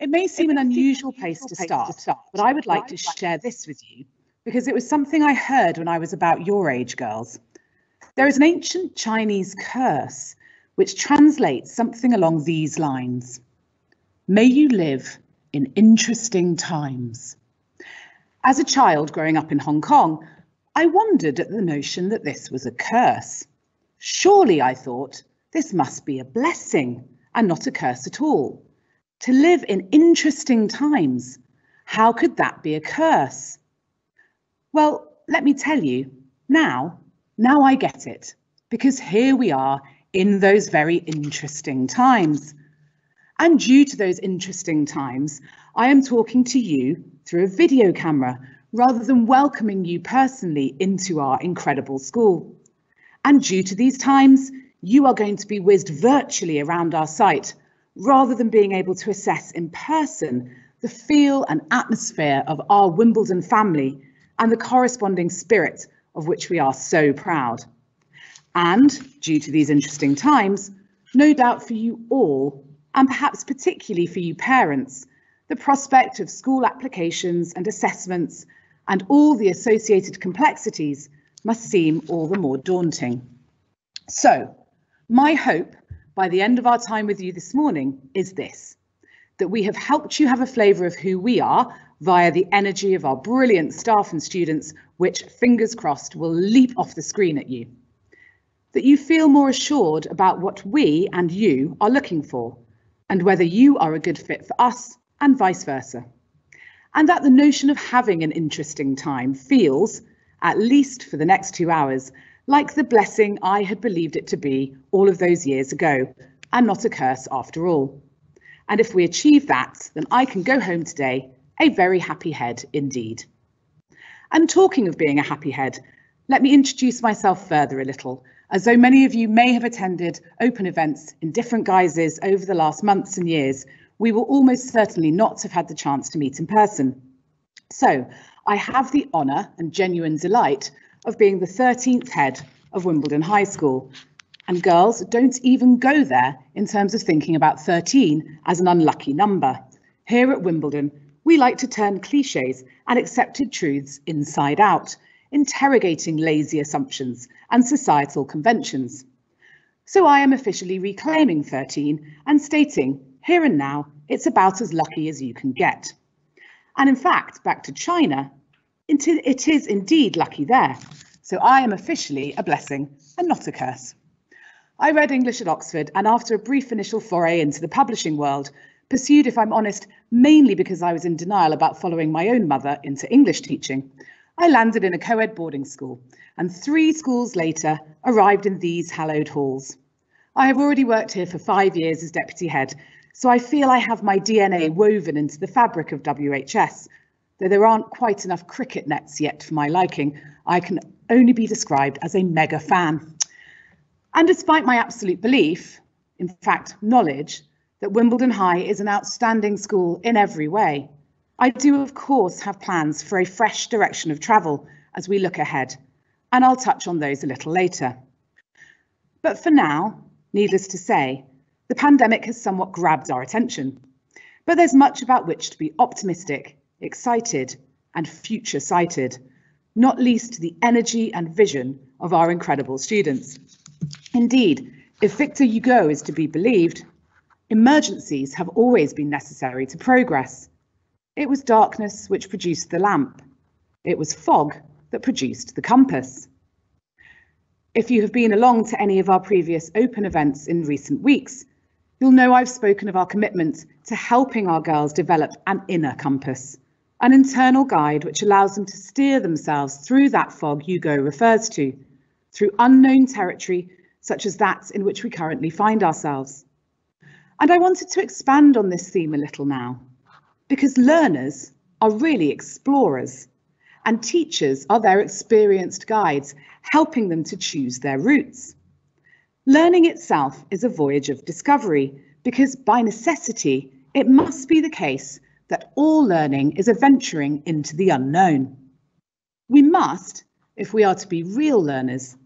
It may seem an unusual place to start, but I would like to share this with you because it was something I heard when I was about your age, girls. There is an ancient Chinese curse which translates something along these lines. May you live in interesting times. As a child growing up in Hong Kong, I wondered at the notion that this was a curse. Surely, I thought, this must be a blessing and not a curse at all. To live in interesting times, how could that be a curse? Well, let me tell you, now I get it, because here we are in those very interesting times. And due to those interesting times, I am talking to you through a video camera rather than welcoming you personally into our incredible school. And due to these times, you are going to be whizzed virtually around our site rather than being able to assess in person the feel and atmosphere of our Wimbledon family and the corresponding spirit of which we are so proud. And due to these interesting times, no doubt for you all, and perhaps particularly for you parents, the prospect of school applications and assessments and all the associated complexities must seem all the more daunting. So, my hope by the end of our time with you this morning is this, that we have helped you have a flavour of who we are via the energy of our brilliant staff and students, which, fingers crossed, will leap off the screen at you. That you feel more assured about what we and you are looking for, and whether you are a good fit for us and vice versa. And that the notion of having an interesting time feels, at least for the next 2 hours, like the blessing I had believed it to be all of those years ago, and not a curse after all. And if we achieve that, then I can go home today a very happy head indeed. And talking of being a happy head, let me introduce myself further a little, as though many of you may have attended open events in different guises over the last months and years, we will almost certainly not have had the chance to meet in person. So I have the honour and genuine delight of being the 13th head of Wimbledon High School. And girls, don't even go there in terms of thinking about 13 as an unlucky number. Here at Wimbledon, we like to turn cliches and accepted truths inside out, interrogating lazy assumptions and societal conventions. So I am officially reclaiming 13 and stating, here and now, it's about as lucky as you can get. And in fact, back to China, it is indeed lucky there. So I am officially a blessing and not a curse. I read English at Oxford, and after a brief initial foray into the publishing world, pursued, if I'm honest, mainly because I was in denial about following my own mother into English teaching, I landed in a co-ed boarding school, and 3 schools later arrived in these hallowed halls. I have already worked here for 5 years as deputy head, so I feel I have my DNA woven into the fabric of WHS. Though there aren't quite enough cricket nets yet for my liking, I can only be described as a mega fan. And despite my absolute belief, in fact knowledge, that Wimbledon High is an outstanding school in every way, I do of course have plans for a fresh direction of travel as we look ahead, and I'll touch on those a little later. But for now, needless to say, the pandemic has somewhat grabbed our attention, but there's much about which to be optimistic, excited and future-sighted, not least the energy and vision of our incredible students. Indeed, if Victor Hugo is to be believed, emergencies have always been necessary to progress. It was darkness which produced the lamp. It was fog that produced the compass. If you have been along to any of our previous open events in recent weeks, you'll know I've spoken of our commitment to helping our girls develop an inner compass, an internal guide which allows them to steer themselves through that fog Hugo refers to, through unknown territory such as that in which we currently find ourselves. And I wanted to expand on this theme a little now, because learners are really explorers, and teachers are their experienced guides, helping them to choose their routes. Learning itself is a voyage of discovery, because by necessity, it must be the case that all learning is a venturing into the unknown. We must, if we are to be real learners,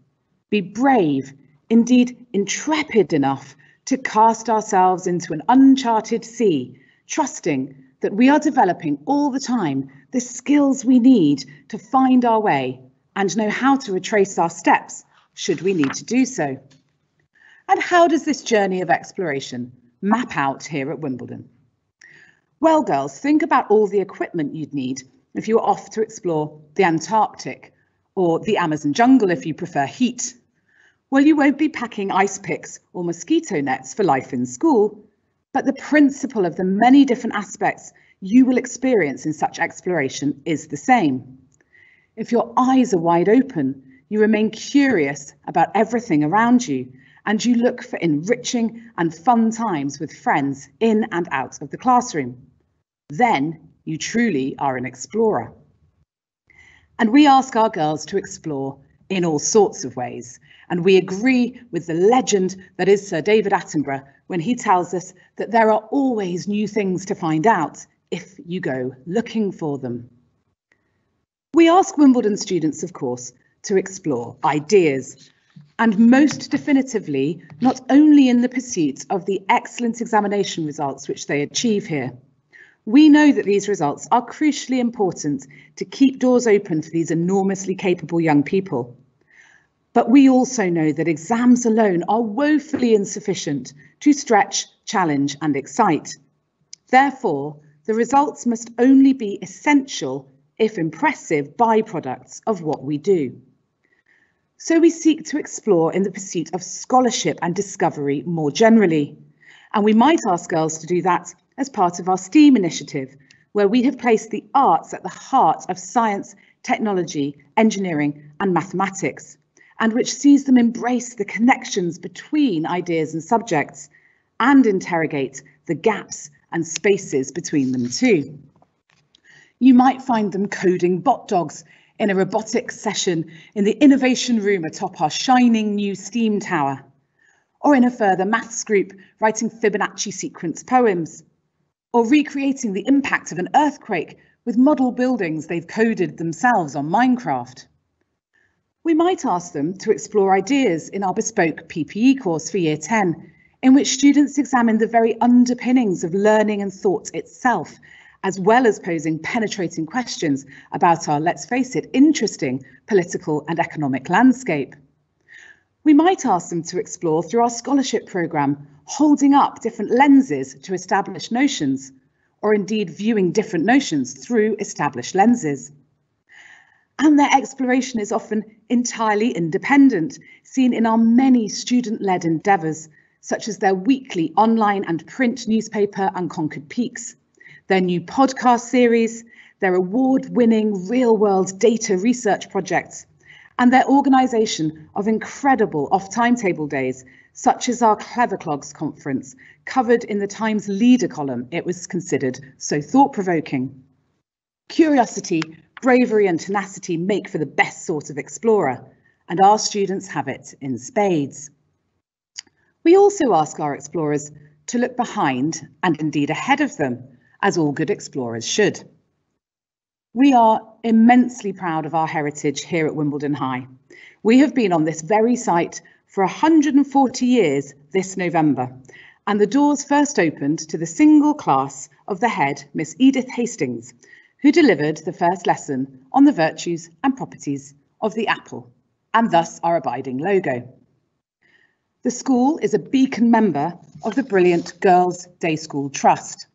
be brave, indeed intrepid enough to cast ourselves into an uncharted sea, trusting that we are developing all the time the skills we need to find our way and know how to retrace our steps should we need to do so. And how does this journey of exploration map out here at Wimbledon? Well, girls, think about all the equipment you'd need if you were off to explore the Antarctic or the Amazon jungle if you prefer heat. Well, you won't be packing ice picks or mosquito nets for life in school, but the principle of the many different aspects you will experience in such exploration is the same. If your eyes are wide open, you remain curious about everything around you, and you look for enriching and fun times with friends in and out of the classroom. Then you truly are an explorer. And we ask our girls to explore in all sorts of ways. And we agree with the legend that is Sir David Attenborough when he tells us that there are always new things to find out if you go looking for them. We ask Wimbledon students, of course, to explore ideas, and most definitively, not only in the pursuit of the excellent examination results which they achieve here. We know that these results are crucially important to keep doors open for these enormously capable young people. But we also know that exams alone are woefully insufficient to stretch, challenge and excite. Therefore, the results must only be essential, if impressive, byproducts of what we do. So we seek to explore in the pursuit of scholarship and discovery more generally. And we might ask girls to do that as part of our STEAM initiative, where we have placed the arts at the heart of science, technology, engineering and mathematics, and which sees them embrace the connections between ideas and subjects and interrogate the gaps and spaces between them too. You might find them coding bot dogs in a robotics session in the innovation room atop our shining new STEAM tower, or in a further maths group writing Fibonacci sequence poems, or recreating the impact of an earthquake with model buildings they've coded themselves on Minecraft. We might ask them to explore ideas in our bespoke PPE course for Year 10, in which students examine the very underpinnings of learning and thought itself, as well as posing penetrating questions about our, let's face it, interesting political and economic landscape. We might ask them to explore through our scholarship programme, holding up different lenses to establish notions, or indeed viewing different notions through established lenses. And their exploration is often entirely independent, seen in our many student-led endeavours, such as their weekly online and print newspaper Unconquered Peaks, their new podcast series, their award-winning real-world data research projects, and their organisation of incredible off-timetable days, such as our Clever Clogs conference, covered in the Times Leader column. It was considered so thought-provoking. Curiosity, bravery and tenacity make for the best sort of explorer, and our students have it in spades. We also ask our explorers to look behind and indeed ahead of them, as all good explorers should. We are immensely proud of our heritage here at Wimbledon High. We have been on this very site for 140 years this November, and the doors first opened to the single class of the head, Miss Edith Hastings, who delivered the first lesson on the virtues and properties of the apple, and thus our abiding logo. The school is a beacon member of the brilliant Girls' Day School Trust,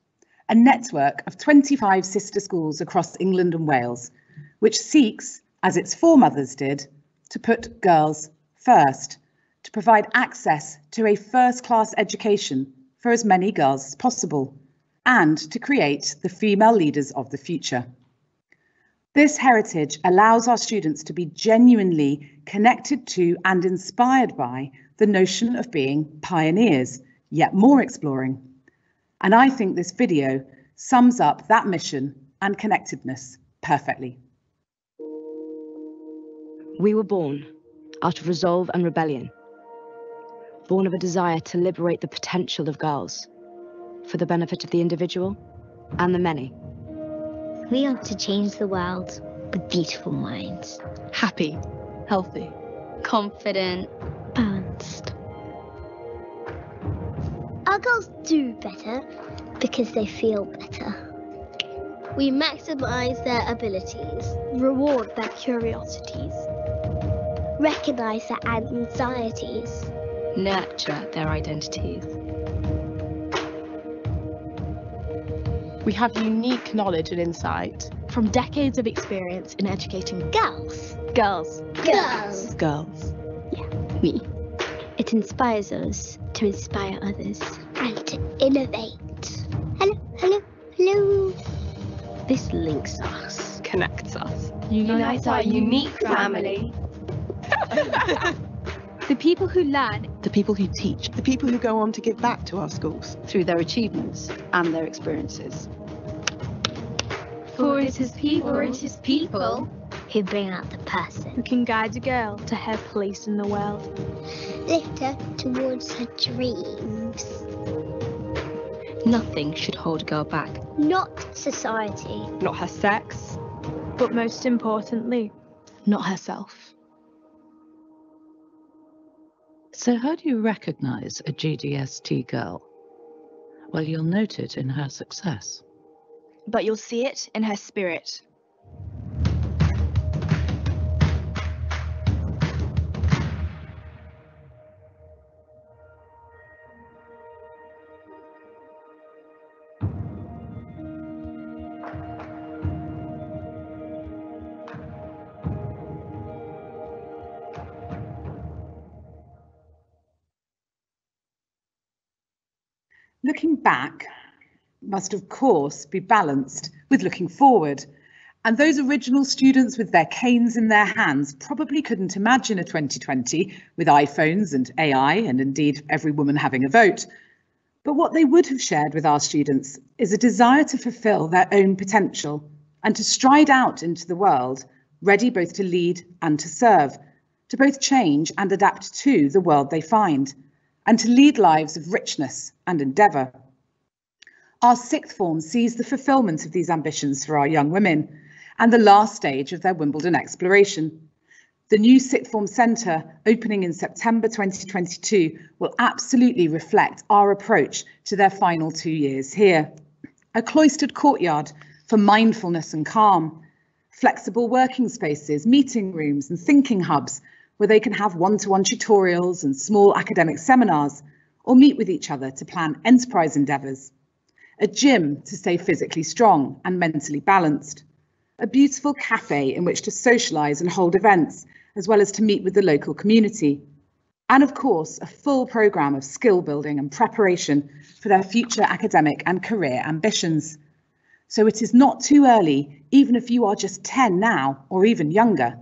a network of 25 sister schools across England and Wales, which seeks, as its foremothers did, to put girls first, to provide access to a first-class education for as many girls as possible, and to create the female leaders of the future. This heritage allows our students to be genuinely connected to and inspired by the notion of being pioneers, yet more exploring. And I think this video sums up that mission and connectedness perfectly. We were born out of resolve and rebellion, born of a desire to liberate the potential of girls for the benefit of the individual and the many. We want to change the world with beautiful minds. Happy, healthy, confident, balanced. Our girls do better because they feel better. We maximise their abilities, Reward their curiosities. recognise their anxieties. Nurture their identities. We have unique knowledge and insight. From decades of experience in educating Girls. girls. Girls. Girls. Me. It inspires us to inspire others and to innovate. Hello, hello, hello. This links us. Connects us. Unites our unique family. The people who learn The people who teach. The people who go on to give back to our schools. Through their achievements and their experiences. for it is people Who bring out the person. who can guide a girl to her place in the world. Lift her towards her dreams. Nothing should hold a girl back. Not society. Not her sex. But most importantly, Not herself. So how do you recognise a GDST girl? Well, you'll note it in her success. but you'll see it in her spirit. Looking back must, of course, be balanced with looking forward. And those original students with their canes in their hands probably couldn't imagine a 2020 with iPhones and AI and indeed every woman having a vote. But what they would have shared with our students is a desire to fulfil their own potential and to stride out into the world, ready both to lead and to serve, to both change and adapt to the world they find, and to lead lives of richness and endeavour. Our sixth form sees the fulfilment of these ambitions for our young women and the last stage of their Wimbledon exploration. The new sixth form centre opening in September 2022 will absolutely reflect our approach to their final 2 years here. A cloistered courtyard for mindfulness and calm, flexible working spaces, meeting rooms and thinking hubs where they can have one-to-one tutorials and small academic seminars or meet with each other to plan enterprise endeavours. A gym to stay physically strong and mentally balanced. A beautiful cafe in which to socialise and hold events, as well as to meet with the local community. And of course, a full programme of skill building and preparation for their future academic and career ambitions. So it is not too early, even if you are just 10 now or even younger,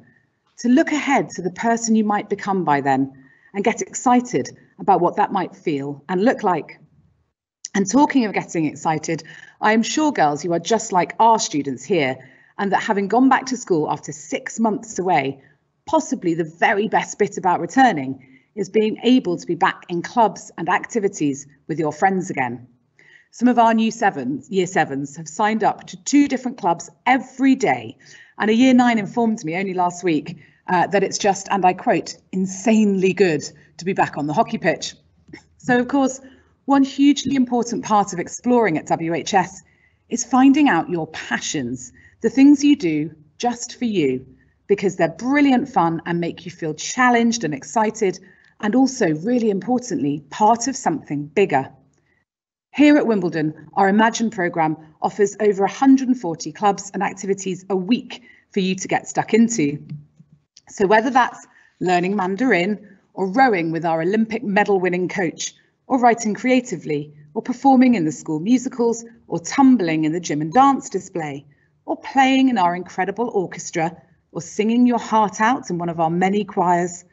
to look ahead to the person you might become by then and get excited about what that might feel and look like. And talking of getting excited, I am sure, girls, you are just like our students here, and that having gone back to school after 6 months away, possibly the very best bit about returning is being able to be back in clubs and activities with your friends again. Some of our new year sevens have signed up to 2 different clubs every day, and a year 9 informed me only last week that it's just, and I quote, insanely good to be back on the hockey pitch. So of course, one hugely important part of exploring at WHS is finding out your passions, the things you do just for you, because they're brilliant fun and make you feel challenged and excited, and also, really importantly, part of something bigger. Here at Wimbledon, our Imagine programme offers over 140 clubs and activities a week for you to get stuck into. So whether that's learning Mandarin or rowing with our Olympic medal winning coach, or writing creatively, or performing in the school musicals, or tumbling in the gym and dance display, or playing in our incredible orchestra, or singing your heart out in one of our many choirs,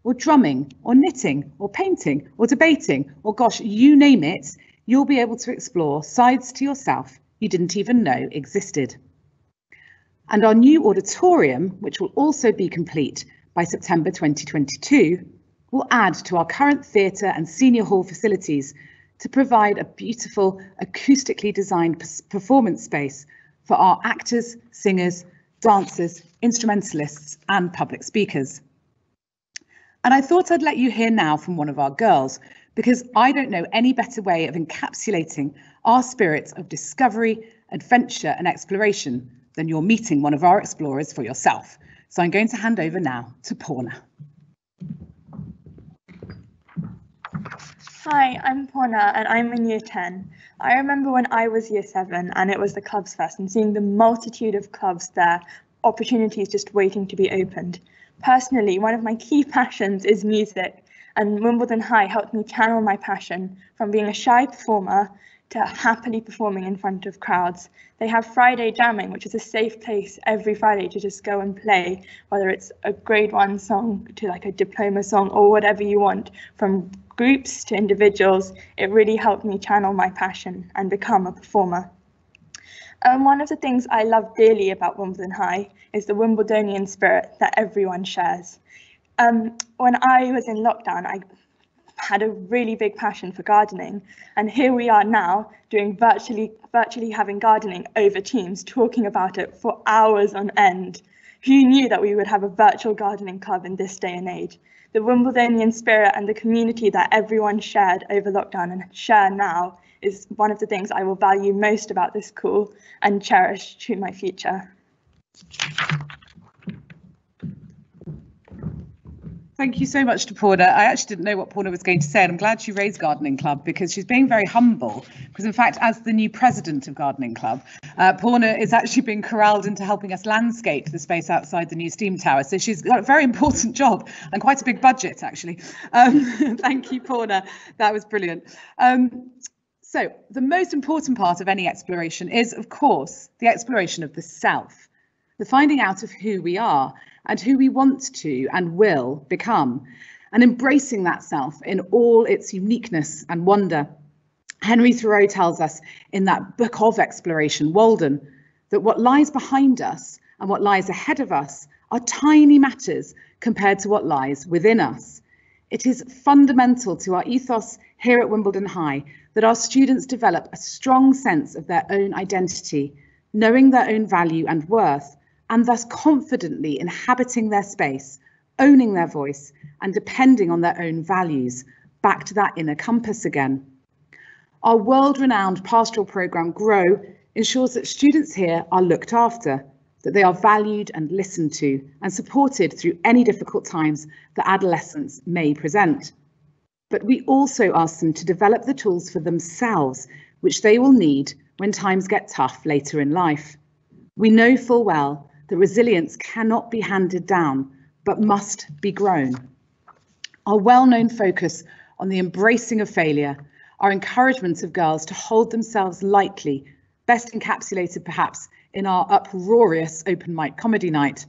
or drumming, or knitting, or painting, or debating, or gosh, you name it, you'll be able to explore sides to yourself you didn't even know existed. And our new auditorium, which will also be complete by September 2022, will add to our current theatre and senior hall facilities to provide a beautiful acoustically designed performance space for our actors, singers, dancers, instrumentalists and public speakers. And I thought I'd let you hear now from one of our girls, because I don't know any better way of encapsulating our spirit of discovery, adventure and exploration than you're meeting one of our explorers for yourself. So I'm going to hand over now to Purna. Hi, I'm Purna and I'm in year 10. I remember when I was year 7 and it was the clubs fest and seeing the multitude of clubs there, opportunities just waiting to be opened. Personally, one of my key passions is music, and Wimbledon High helped me channel my passion from being a shy performer to happily performing in front of crowds. They have Friday jamming, which is a safe place every Friday to just go and play, whether it's a grade 1 song to like a diploma song or whatever you want, from groups to individuals. It really helped me channel my passion and become a performer. One of the things I love dearly about Wimbledon High is the Wimbledonian spirit that everyone shares. When I was in lockdown, I had a really big passion for gardening, and here we are now doing virtually having gardening over Teams, talking about it for hours on end. Who knew that we would have a virtual gardening club in this day and age? The Wimbledonian spirit and the community that everyone shared over lockdown and share now is one of the things I will value most about this school and cherish to my future. Thank you so much to Purna. I actually didn't know what Purna was going to say, and I'm glad she raised Gardening Club because she's being very humble. Because in fact, as the new president of Gardening Club, Purna is actually being corralled into helping us landscape the space outside the new steam tower. So she's got a very important job and quite a big budget, actually. Thank you, Purna. That was brilliant. So the most important part of any exploration is, of course, the exploration of the self, the finding out of who we are and who we want to and will become, and embracing that self in all its uniqueness and wonder. Henry Thoreau tells us in that book of exploration, Walden, that what lies behind us and what lies ahead of us are tiny matters compared to what lies within us. It is fundamental to our ethos here at Wimbledon High that our students develop a strong sense of their own identity, knowing their own value and worth, and thus confidently inhabiting their space, owning their voice, and depending on their own values, back to that inner compass again. Our world-renowned pastoral programme, GROW, ensures that students here are looked after, that they are valued and listened to, and supported through any difficult times that adolescents may present. But we also ask them to develop the tools for themselves, which they will need when times get tough later in life. We know full well that resilience cannot be handed down, but must be grown. Our well-known focus on the embracing of failure, our encouragement of girls to hold themselves lightly, best encapsulated perhaps in our uproarious open mic comedy night,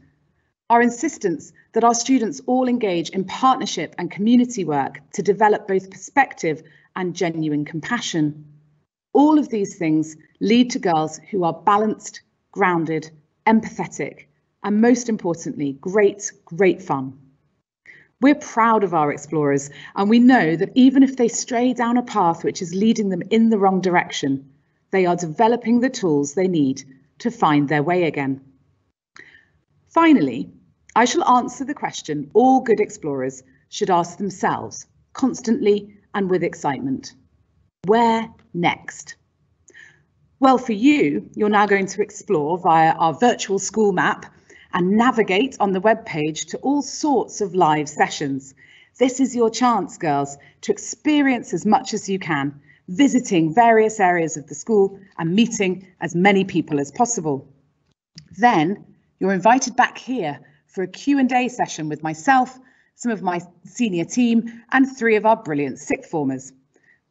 our insistence that our students all engage in partnership and community work to develop both perspective and genuine compassion. All of these things lead to girls who are balanced, grounded, empathetic, and most importantly, great fun. We're proud of our explorers, and we know that even if they stray down a path which is leading them in the wrong direction, they are developing the tools they need to find their way again. Finally, I shall answer the question all good explorers should ask themselves, constantly and with excitement. Where next? Well, for you, you're now going to explore via our virtual school map and navigate on the webpage to all sorts of live sessions. This is your chance, girls, to experience as much as you can, visiting various areas of the school and meeting as many people as possible. Then you're invited back here for a Q&A session with myself, some of my senior team, and 3 of our brilliant sixth formers.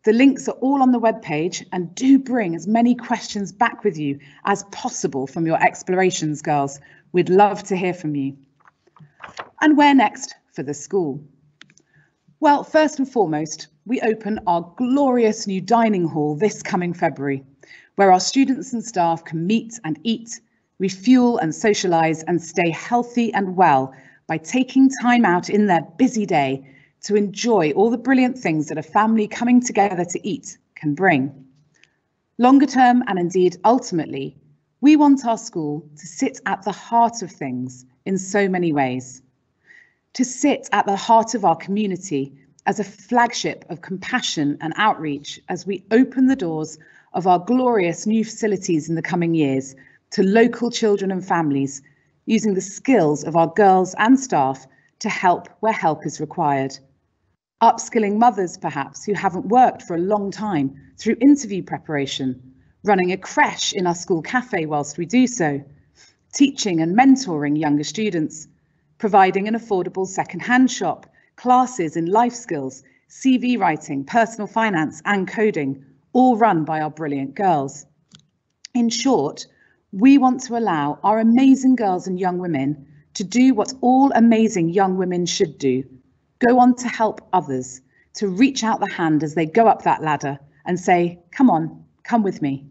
The links are all on the webpage, and do bring as many questions back with you as possible from your explorations, girls. We'd love to hear from you. And where next for the school? Well, first and foremost, we open our glorious new dining hall this coming February, where our students and staff can meet and eat, refuel and socialise and stay healthy and well by taking time out in their busy day to enjoy all the brilliant things that a family coming together to eat can bring. Longer term, and indeed ultimately, we want our school to sit at the heart of things in so many ways. To sit at the heart of our community as a flagship of compassion and outreach as we open the doors of our glorious new facilities in the coming years to local children and families, using the skills of our girls and staff to help where help is required. Upskilling mothers, perhaps, who haven't worked for a long time through interview preparation, running a creche in our school cafe whilst we do so, teaching and mentoring younger students, providing an affordable second-hand shop, classes in life skills, CV writing, personal finance and coding, all run by our brilliant girls. In short, we want to allow our amazing girls and young women to do what all amazing young women should do, go on to help others, to reach out the hand as they go up that ladder and say, come on, come with me.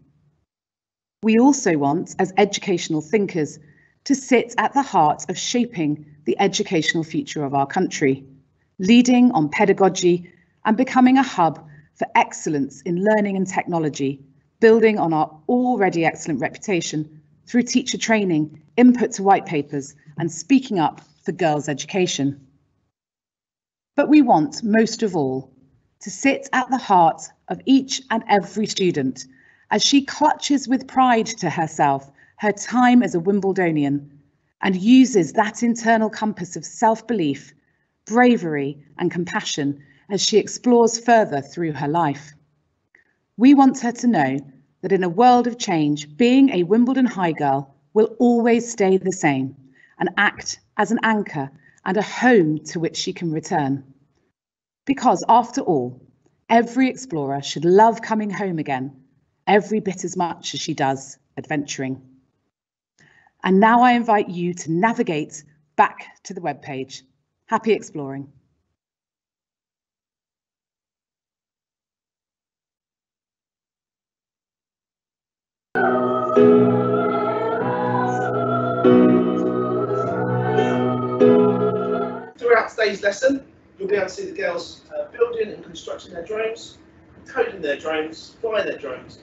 We also want, as educational thinkers, to sit at the heart of shaping the educational future of our country, leading on pedagogy and becoming a hub for excellence in learning and technology, building on our already excellent reputation through teacher training, input to white papers, and speaking up for girls' education. But we want, most of all, to sit at the heart of each and every student as she clutches with pride to herself her time as a Wimbledonian and uses that internal compass of self-belief, bravery and compassion as she explores further through her life. We want her to know that in a world of change, being a Wimbledon High girl will always stay the same and act as an anchor and a home to which she can return. Because after all, every explorer should love coming home again, every bit as much as she does adventuring. And now I invite you to navigate back to the webpage. Happy exploring. Throughout today's lesson, you'll be able to see the girls building and constructing their drones, coding their drones, flying their drones.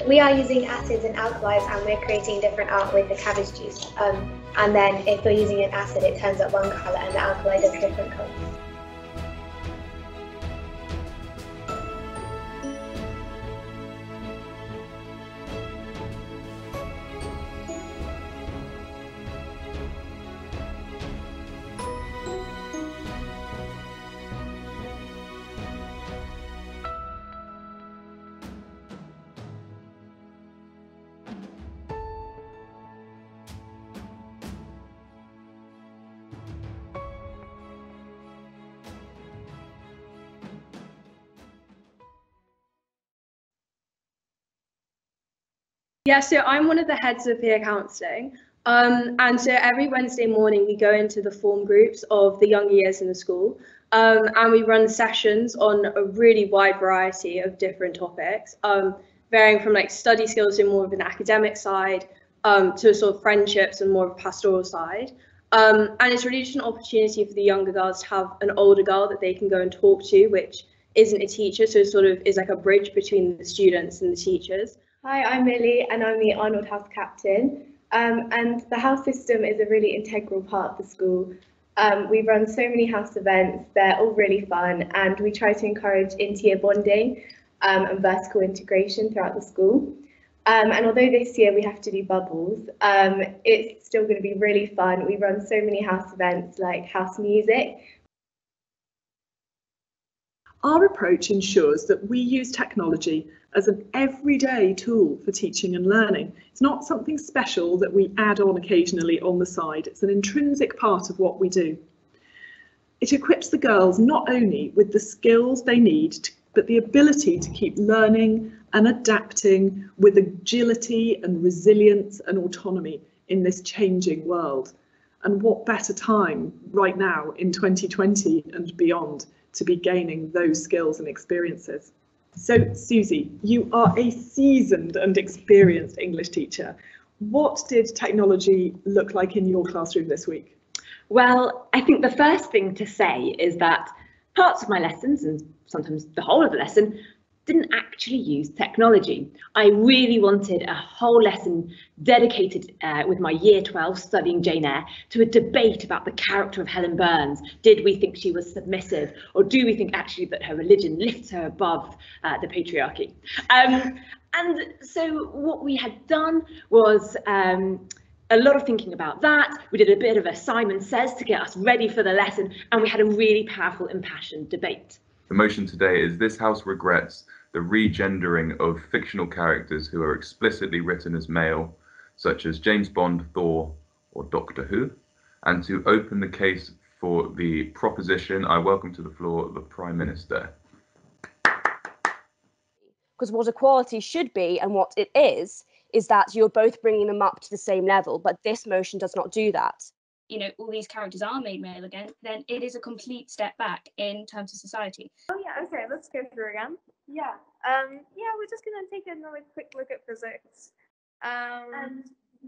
We are using acids and alkalis and we're creating different art with the cabbage juice. And then if we're using an acid, it turns up one colour and the alkali does different colours. Yeah, so I'm one of the heads of peer counselling. And so every Wednesday morning we go into the form groups of the younger years in the school and we run sessions on a really wide variety of different topics, varying from like study skills in more of an academic side to sort of friendships and more of a pastoral side. And it's really just an opportunity for the younger girls to have an older girl that they can go and talk to, which isn't a teacher, so it sort of is like a bridge between the students and the teachers. Hi, I'm Millie and I'm the Arnold House Captain. And the house system is a really integral part of the school. We run so many house events, they're all really fun, and we try to encourage inter-year bonding and vertical integration throughout the school. And although this year we have to do bubbles, it's still going to be really fun. We run so many house events like house music. Our approach ensures that we use technology as an everyday tool for teaching and learning. It's not something special that we add on occasionally on the side. It's an intrinsic part of what we do. It equips the girls not only with the skills they need, but the ability to keep learning and adapting with agility and resilience and autonomy in this changing world. And what better time right now in 2020 and beyond to be gaining those skills and experiences. So Susie, you are a seasoned and experienced English teacher. What did technology look like in your classroom this week? Well, I think the first thing to say is that parts of my lessons, and sometimes the whole of the lesson, didn't actually use technology. I really wanted a whole lesson dedicated with my year 12 studying Jane Eyre to a debate about the character of Helen Burns. Did we think she was submissive, or do we think actually that her religion lifts her above the patriarchy? And so what we had done was a lot of thinking about that. We did a bit of a Simon Says to get us ready for the lesson, and we had a really powerful, impassioned debate. The motion today is this House regrets the regendering of fictional characters who are explicitly written as male, such as James Bond, Thor, or Doctor Who, and to open the case for the proposition, I welcome to the floor the Prime Minister. Because what equality should be, and what it is that you're both bringing them up to the same level, but this motion does not do that. You know, all these characters are made male again, then it is a complete step back in terms of society. Oh yeah, okay, let's go through again. Yeah, we're just gonna take another quick look at physics and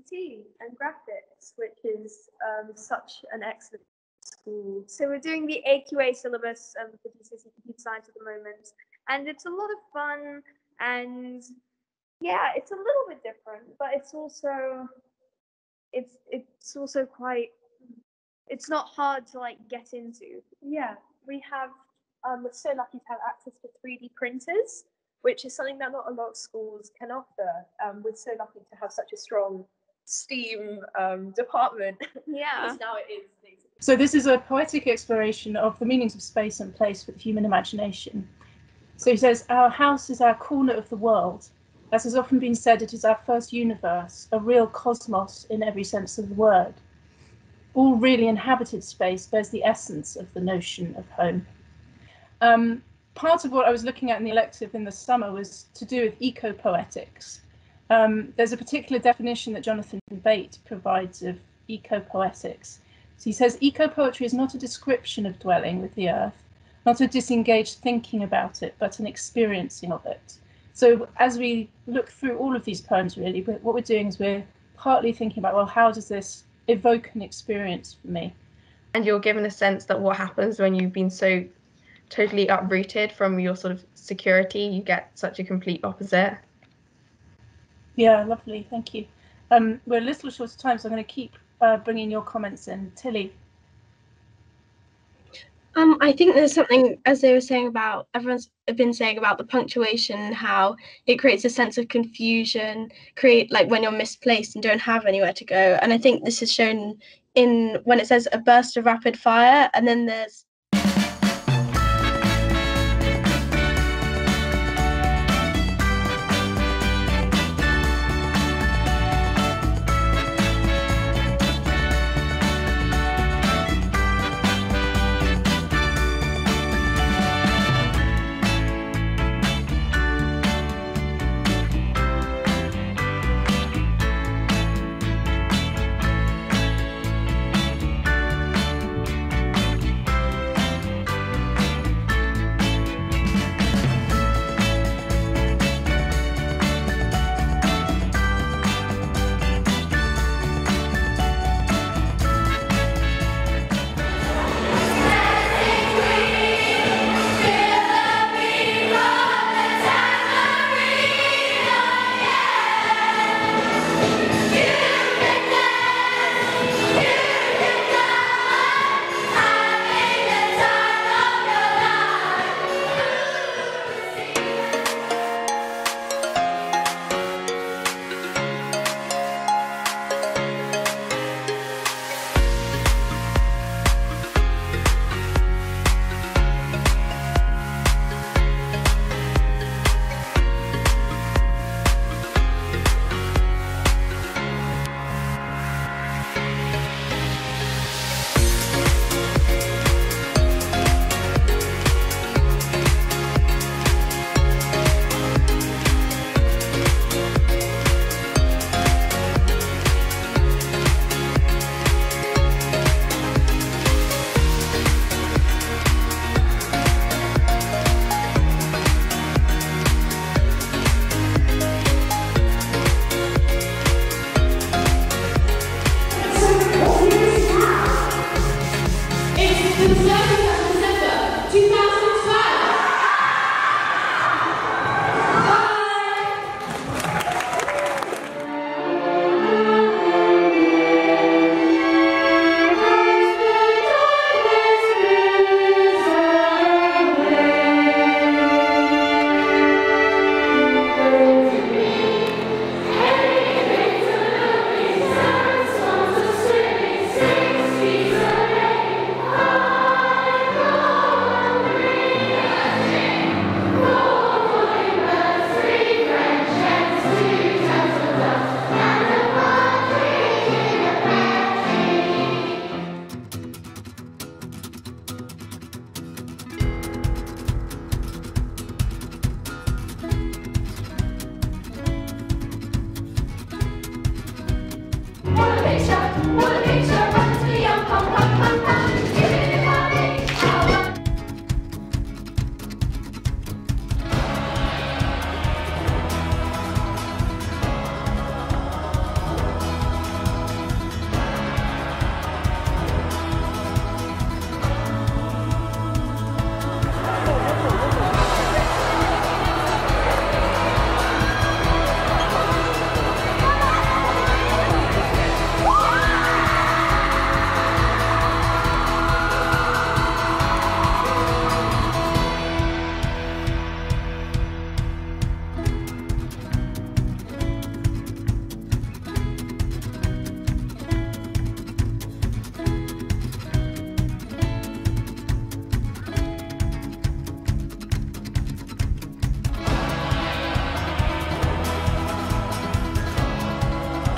T and graphics, which is such an excellent school. So we're doing the AQA syllabus for GCSE Computer Science at the moment, and it's a lot of fun, and yeah, it's a little bit different, but it's also quite, it's not hard to like get into. Yeah, we have, we're so lucky to have access to 3D printers, which is something that not a lot of schools can offer. We're so lucky to have such a strong STEAM department. Yeah. Because now it is basically. So this is a poetic exploration of the meanings of space and place for the human imagination. So he says, our house is our corner of the world. As has often been said, it is our first universe, a real cosmos in every sense of the word. All really inhabited space bears the essence of the notion of home. Part of what I was looking at in the elective in the summer was to do with eco-poetics. There's a particular definition that Jonathan Bate provides of eco-poetics. So he says, eco-poetry is not a description of dwelling with the earth, not a disengaged thinking about it, but an experiencing of it. So as we look through all of these poems, really, what we're doing is we're partly thinking about, well, how does this evoke an experience for me? And you're given a sense that what happens when you've been so totally uprooted from your sort of security, you get such a complete opposite. Yeah, lovely, thank you. We're a little short of time, so I'm going to keep bringing your comments in. Tilly. I think there's something, as they were saying about, everyone's been saying about the punctuation, how it creates a sense of confusion, like when you're misplaced and don't have anywhere to go. And I think this is shown in when it says a burst of rapid fire, and then there's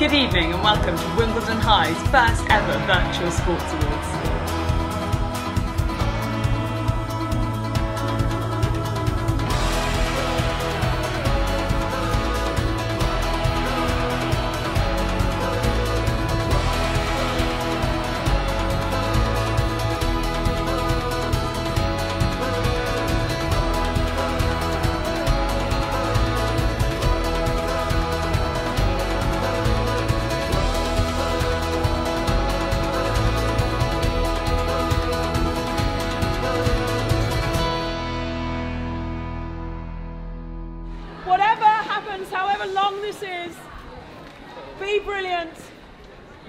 Good evening and welcome to Wimbledon High's first ever Virtual Sports Awards. Whatever happens, however long this is, be brilliant.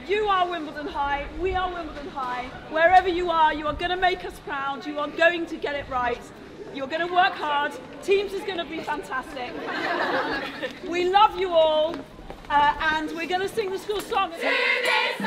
You are Wimbledon High, we are Wimbledon High. Wherever you are going to make us proud, you are going to get it right. You're going to work hard, Teams is going to be fantastic. We love you all, and we're going to sing the school song. To this